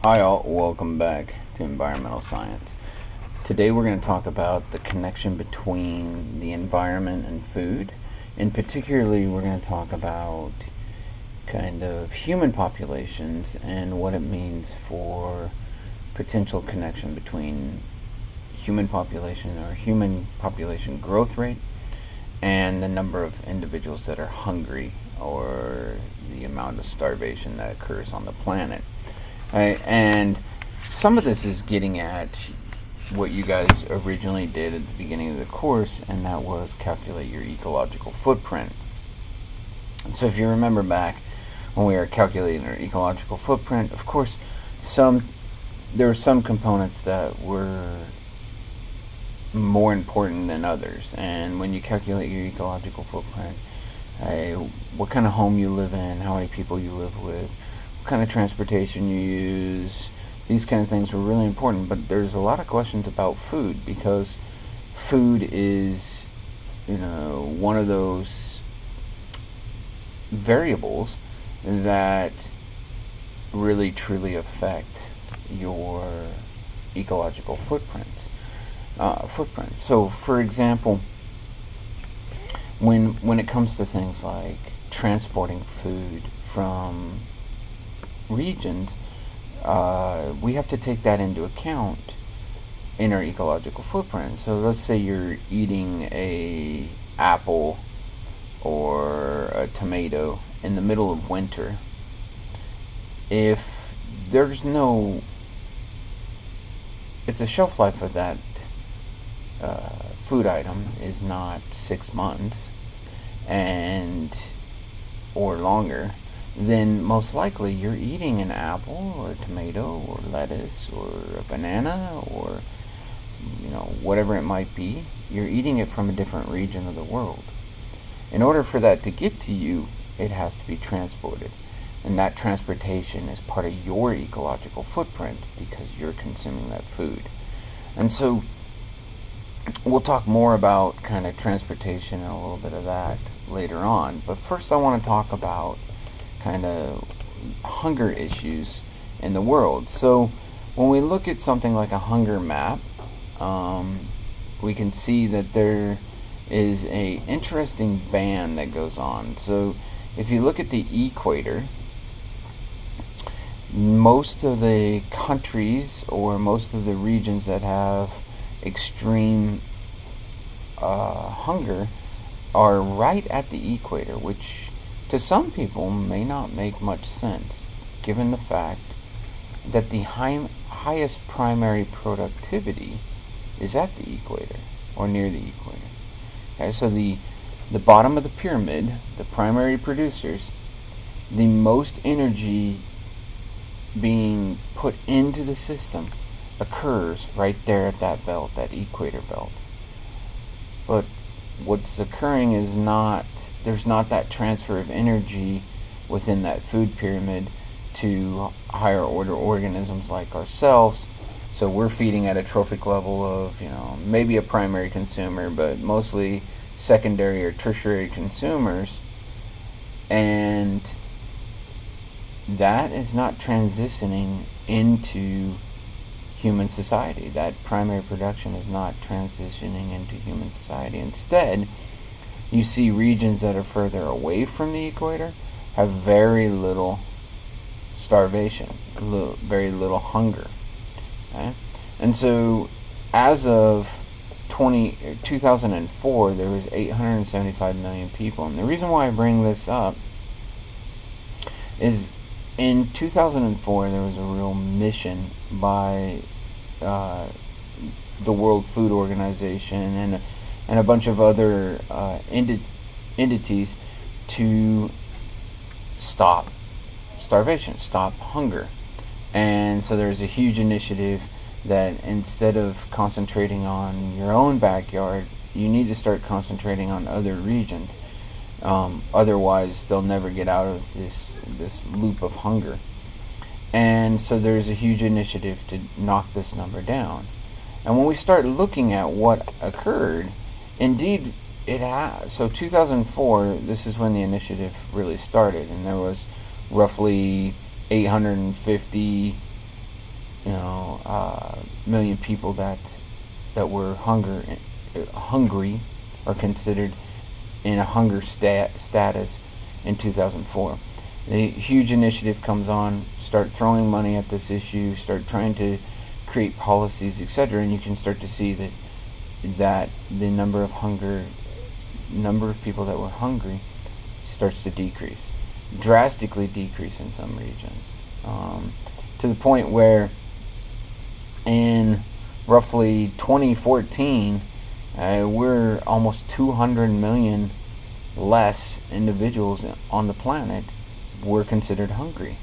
Hi all, welcome back to Environmental Science. Today we're going to talk about the connection between the environment and food. And particularly we're going to talk about kind of human populations and what it means for potential connection between human population or human population growth rate and the number of individuals that are hungry or the amount of starvation that occurs on the planet. Right? And some of this is getting at what you guys originally did at the beginning of the course, and that was calculate your ecological footprint. So if you remember back when we were calculating our ecological footprint, of course, there were some components that were more important than others. And when you calculate your ecological footprint, what kind of home you live in, how many people you live with, what kind of transportation you use, these kind of things were really important. But there's a lot of questions about food, because food is, one of those variables that really truly affect your ecological footprints. So, for example, when it comes to things like transporting food from regions, we have to take that into account in our ecological footprint. So let's say you're eating a apple or a tomato in the middle of winter. If the shelf life of that food item is not 6 months or longer, then most likely you're eating an apple or a tomato or lettuce or a banana or whatever it might be. You're eating it from a different region of the world. In order for that to get to you, it has to be transported, and that transportation is part of your ecological footprint because you're consuming that food. And so we'll talk more about kind of transportation and a little bit of that later on. But first I want to talk about kind of hunger issues in the world. So when we look at something like a hunger map, we can see that there is a interesting band that goes on. So if you look at the equator, most of the countries or most of the regions that have extreme hunger are right at the equator, which to some people may not make much sense, given the fact that the highest primary productivity is at the equator or near the equator. Okay, so the bottom of the pyramid, the primary producers, the most energy being put into the system occurs right there at that belt, that equator belt. But what's occurring is there's not that transfer of energy within that food pyramid to higher order organisms like ourselves. So we're feeding at a trophic level of, maybe a primary consumer, but mostly secondary or tertiary consumers. And that is not transitioning into human society. That primary production is not transitioning into human society. Instead, you see regions that are further away from the equator have very little starvation, very little hunger. Okay? And so as of 2004, there was 875 million people. And the reason why I bring this up is in 2004, there was a real mission by the World Food Organization and a bunch of other entities to stop starvation, stop hunger. And so there's a huge initiative that instead of concentrating on your own backyard, you need to start concentrating on other regions. Otherwise, they'll never get out of this loop of hunger. And so there's a huge initiative to knock this number down. And when we start looking at what occurred, indeed, it has. So 2004, this is when the initiative really started, and there was roughly 850 million people that were hungry or considered in a hunger status in 2004. A huge initiative comes on, start throwing money at this issue, start trying to create policies, etc., and you can start to see that the number of people that were hungry starts to decrease, drastically decrease in some regions, to the point where in roughly 2014, we're almost 200 million less individuals on the planet were considered hungry.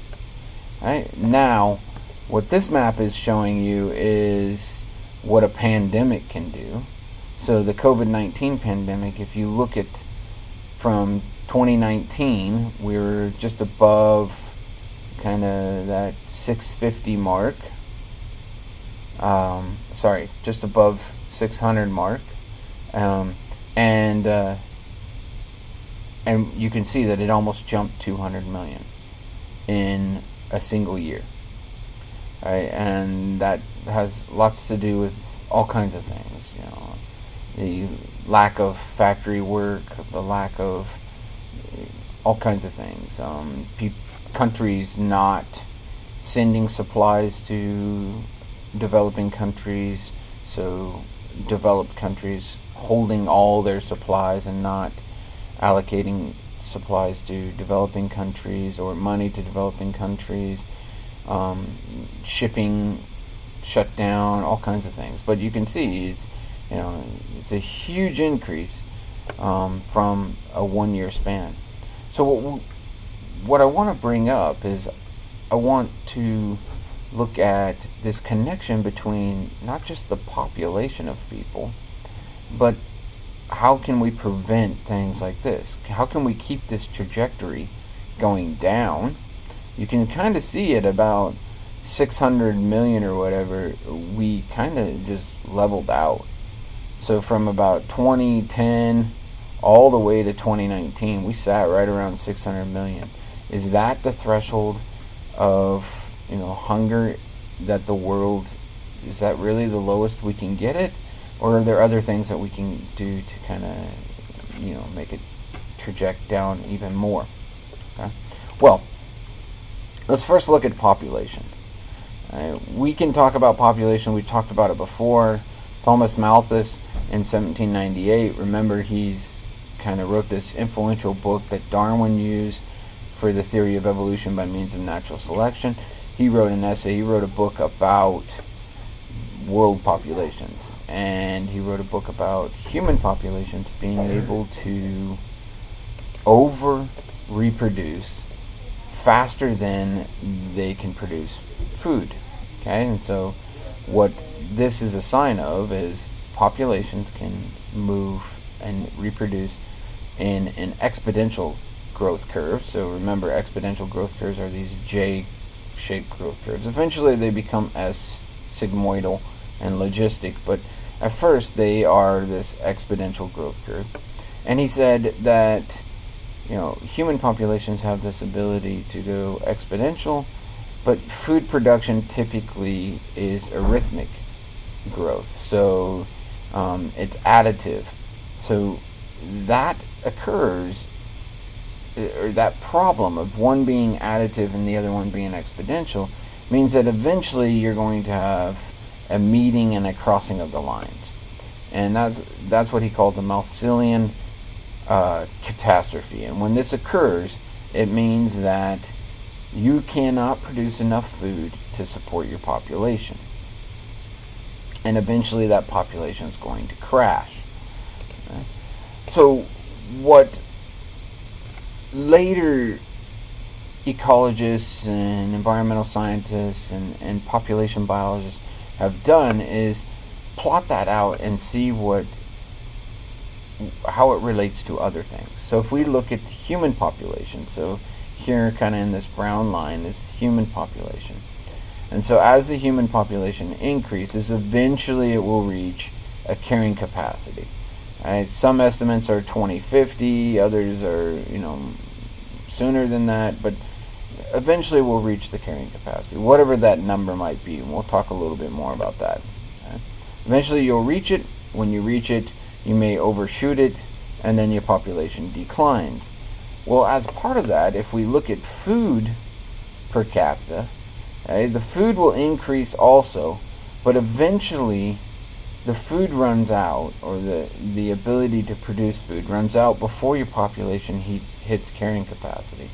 Right? Now, what this map is showing you is what a pandemic can do. So the COVID-19 pandemic, if you look at from 2019, we were just above kind of that 650 mark. Just above 600 mark. And you can see that it almost jumped 200 million in a single year. Right? And that has lots to do with all kinds of things. The lack of factory work, the lack of all kinds of things. Countries not sending supplies to developing countries, so developed countries holding all their supplies and not allocating supplies to developing countries or money to developing countries, shipping shut down, all kinds of things. But you can see it's a huge increase from a 1 year span. So what I want to bring up is I want to look at this connection between not just the population of people, but how can we prevent things like this? How can we keep this trajectory going down? You can kind of see it about 600 million or whatever, we kind of just leveled out. So from about 2010 all the way to 2019, we sat right around 600 million. Is that the threshold of hunger that the world, is that really the lowest we can get it? Or are there other things that we can do to kind of, make it traject down even more? Okay. Well, let's first look at population. We can talk about population. We talked about it before. Thomas Malthus in 1798, remember he's kind of wrote this influential book that Darwin used for the theory of evolution by means of natural selection. He wrote an essay, he wrote a book about world populations, and he wrote a book about human populations being able to over reproduce faster than they can produce food. Okay, and so what this is a sign of is populations can move and reproduce in an exponential growth curve. So remember, exponential growth curves are these J-shaped growth curves. Eventually they become S-sigmoidal and logistic, but at first they are this exponential growth curve. And he said that human populations have this ability to go exponential, but food production typically is arithmetic growth, so it's additive. So that occurs, or that problem of one being additive and the other one being exponential, means that eventually you're going to have a meeting and a crossing of the lines. And that's what he called the Malthusian catastrophe. And when this occurs, it means that you cannot produce enough food to support your population. And eventually that population is going to crash. Okay? So what later ecologists and environmental scientists and population biologists have done is plot that out and see how it relates to other things. So if we look at the human population, so here kind of in this brown line is the human population. And so as the human population increases, eventually it will reach a carrying capacity. Right? Some estimates are 2050, others are, sooner than that, but eventually we'll reach the carrying capacity, whatever that number might be, and we'll talk a little bit more about that. Okay? Eventually you'll reach it. When you reach it, you may overshoot it, and then your population declines. Well, as part of that, if we look at food per capita, okay, the food will increase also, but eventually the food runs out, or the ability to produce food runs out before your population hits carrying capacity.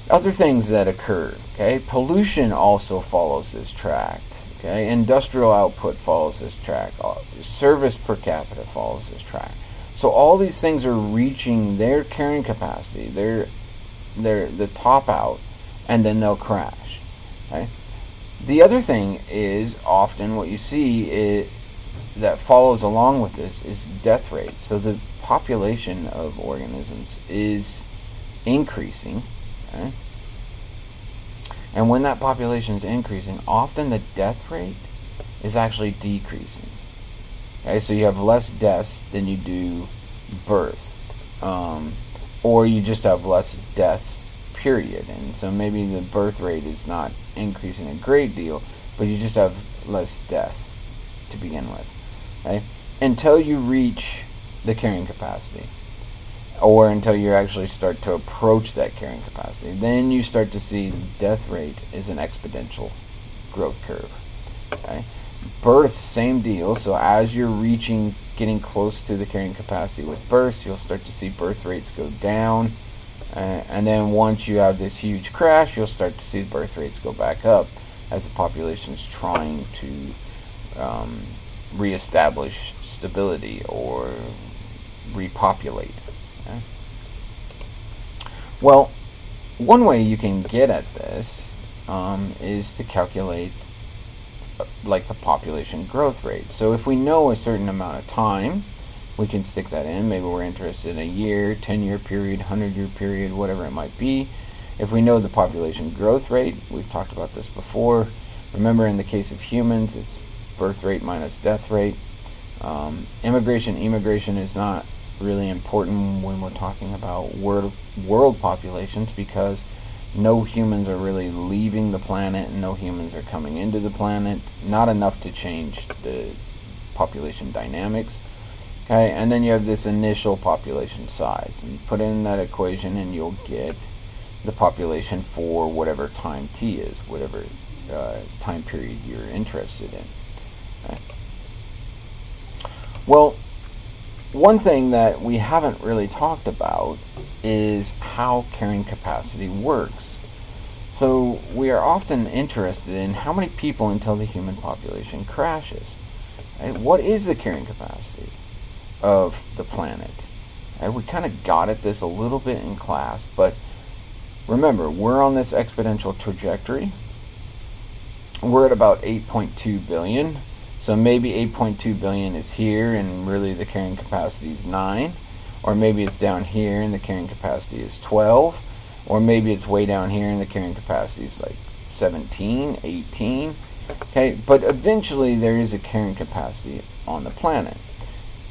Other things that occur, okay, pollution also follows this track. Okay, industrial output follows this track. Service per capita follows this track. So all these things are reaching their carrying capacity, the top out, and then they'll crash. Okay. The other thing is often what you see that follows along with this is death rate. So the population of organisms is increasing. Okay. And when that population is increasing, often the death rate is actually decreasing. Okay, so you have less deaths than you do births, or you just have less deaths, period. And so maybe the birth rate is not increasing a great deal, but you just have less deaths to begin with. Okay, until you reach the carrying capacity, or until you actually start to approach that carrying capacity. Then you start to see the death rate is an exponential growth curve. Okay? Births, same deal. So as you're getting close to the carrying capacity with births, you'll start to see birth rates go down. And then once you have this huge crash, you'll start to see the birth rates go back up as the population is trying to reestablish stability or repopulate. Okay. Well, one way you can get at this is to calculate like the population growth rate. So if we know a certain amount of time, we can stick that in. Maybe we're interested in a year, 10-year period, 100-year period, whatever it might be. If we know the population growth rate, we've talked about this before. Remember, in the case of humans, it's birth rate minus death rate. Immigration is not really important when we're talking about world populations, because no humans are really leaving the planet and no humans are coming into the planet. Not enough to change the population dynamics. Okay, and then you have this initial population size, and you put it in that equation and you'll get the population for whatever time t is, whatever time period you're interested in. Okay. Well, one thing that we haven't really talked about is how carrying capacity works. So we are often interested in how many people until the human population crashes. Right? What is the carrying capacity of the planet? Right? We kind of got at this a little bit in class, but remember, we're on this exponential trajectory. We're at about 8.2 billion. So maybe 8.2 billion is here and really the carrying capacity is 9. Or maybe it's down here and the carrying capacity is 12. Or maybe it's way down here and the carrying capacity is like 17, 18. Okay, but eventually there is a carrying capacity on the planet.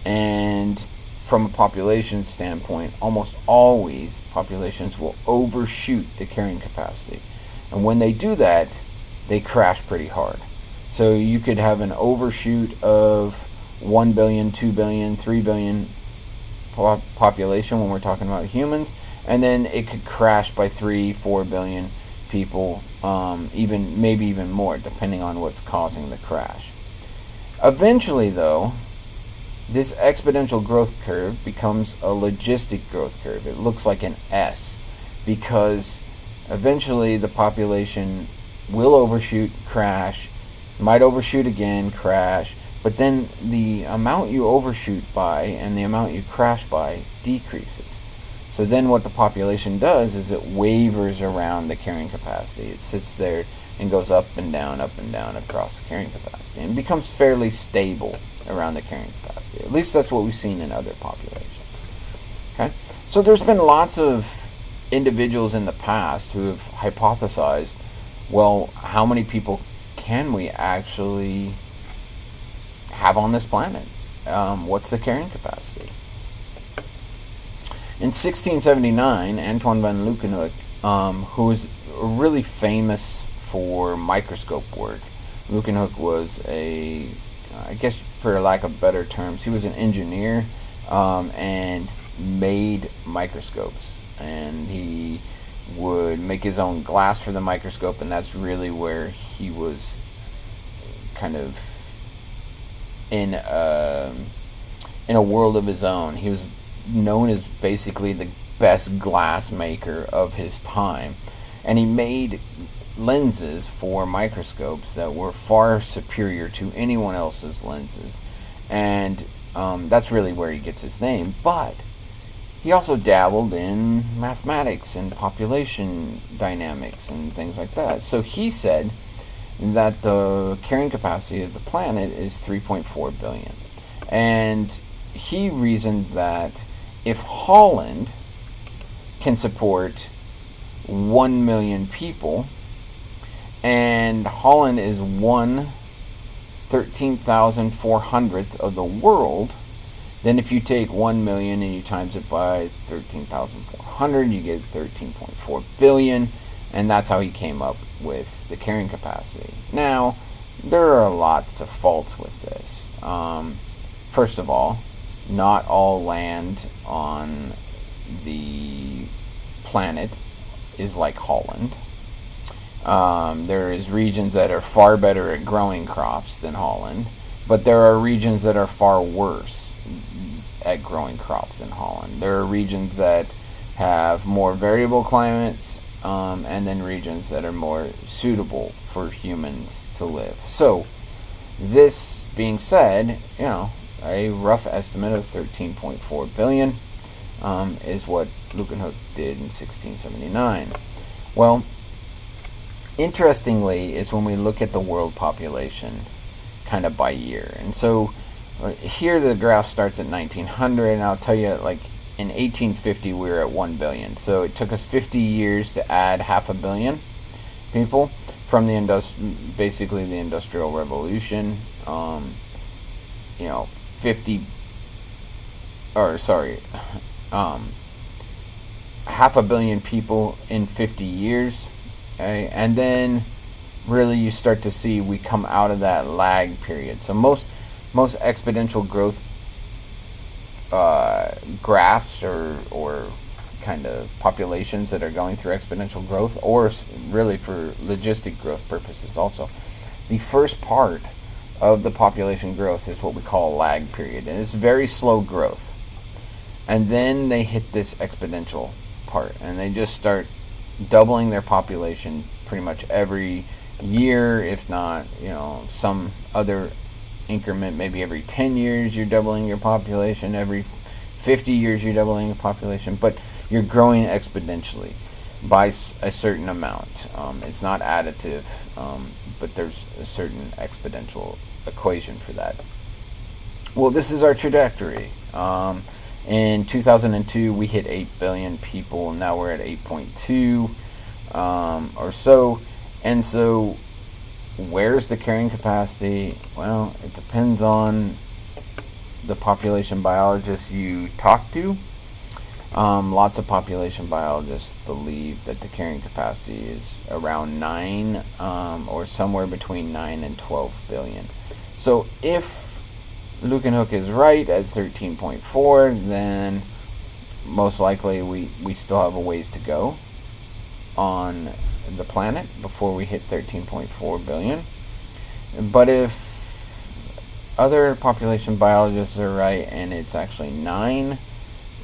And from a population standpoint, almost always populations will overshoot the carrying capacity. And when they do that, they crash pretty hard. So you could have an overshoot of 1 billion, 2 billion, 3 billion population when we're talking about humans, and then it could crash by 3, 4 billion people, maybe even more, depending on what's causing the crash. Eventually, though, this exponential growth curve becomes a logistic growth curve. It looks like an S, because eventually the population will overshoot, crash, might overshoot again, crash, but then the amount you overshoot by and the amount you crash by decreases. So then what the population does is it wavers around the carrying capacity. It sits there and goes up and down across the carrying capacity and becomes fairly stable around the carrying capacity. At least that's what we've seen in other populations. Okay? So there's been lots of individuals in the past who have hypothesized, well, how many people can we actually have on this planet? What's the carrying capacity? In 1679, Antoine van Leeuwenhoek who was really famous for microscope work. Leeuwenhoek was I guess for lack of better terms, he was an engineer, and made microscopes. And he would make his own glass for the microscope, and that's really where he was kind of in a world of his own. He was known as basically the best glass maker of his time, and he made lenses for microscopes that were far superior to anyone else's lenses, and that's really where he gets his name. But he also dabbled in mathematics and population dynamics and things like that. So he said that the carrying capacity of the planet is 3.4 billion. And he reasoned that if Holland can support 1 million people, and Holland is 1/13,400th of the world, then if you take 1 million and you times it by 13,400, you get 13.4 billion, and that's how he came up with the carrying capacity. Now, there are lots of faults with this. First of all, not all land on the planet is like Holland. There is regions that are far better at growing crops than Holland, but there are regions that are far worse at growing crops than Holland. There are regions that have more variable climates, and then regions that are more suitable for humans to live. So, this being said, a rough estimate of 13.4 billion is what Leeuwenhoek did in 1679. Well, interestingly is when we look at the world population kind of by year. And so here the graph starts at 1900, and I'll tell you, like, in 1850 we were at 1 billion. So it took us 50 years to add half a billion people from basically the Industrial Revolution. Half a billion people in 50 years. Okay? And then really you start to see we come out of that lag period. So most exponential growth graphs or kind of populations that are going through exponential growth, or really for logistic growth purposes also, the first part of the population growth is what we call a lag period, and it's very slow growth. And then they hit this exponential part, and they just start doubling their population pretty much every year, if not, some other increment, maybe every 10 years you're doubling your population, every 50 years you're doubling your population, but you're growing exponentially by a certain amount. It's not additive, but there's a certain exponential equation for that. Well, this is our trajectory. In 2002 we hit 8 billion people, and now we're at 8.2 or so. And so where's the carrying capacity? Well, it depends on the population biologists you talk to. Lots of population biologists believe that the carrying capacity is around 9, or somewhere between 9 and 12 billion. So if Leeuwenhoek is right at 13.4, then most likely we still have a ways to go on the planet before we hit 13.4 billion. But if other population biologists are right and it's actually 9,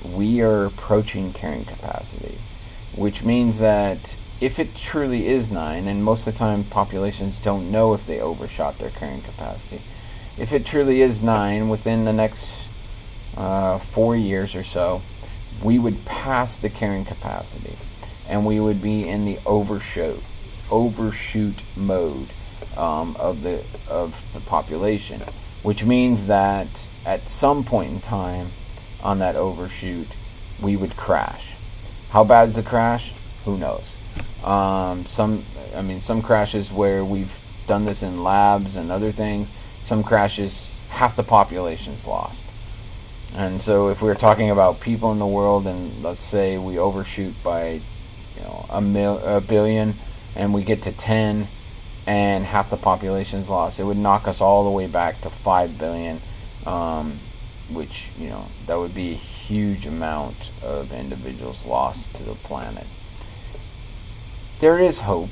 we are approaching carrying capacity, which means that if it truly is 9, and most of the time populations don't know if they overshot their carrying capacity, if it truly is 9, within the next 4 years or so, we would pass the carrying capacity, and we would be in the overshoot mode of the population, which means that at some point in time on that overshoot we would crash. How bad is the crash? Who knows? Some crashes where we've done this in labs and other things, some crashes half the population's lost. And so if we're talking about people in the world, and let's say we overshoot by a billion, and we get to 10, and half the population's lost. It would knock us all the way back to 5 billion, which, that would be a huge amount of individuals lost to the planet. There is hope,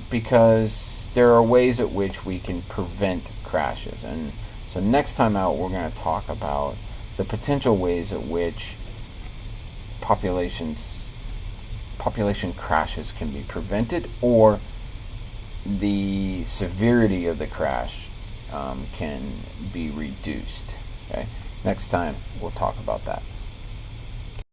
because there are ways at which we can prevent crashes. And so next time out, we're going to talk about the potential ways at which population crashes can be prevented, or the severity of the crash can be reduced. Okay? Next time, we'll talk about that.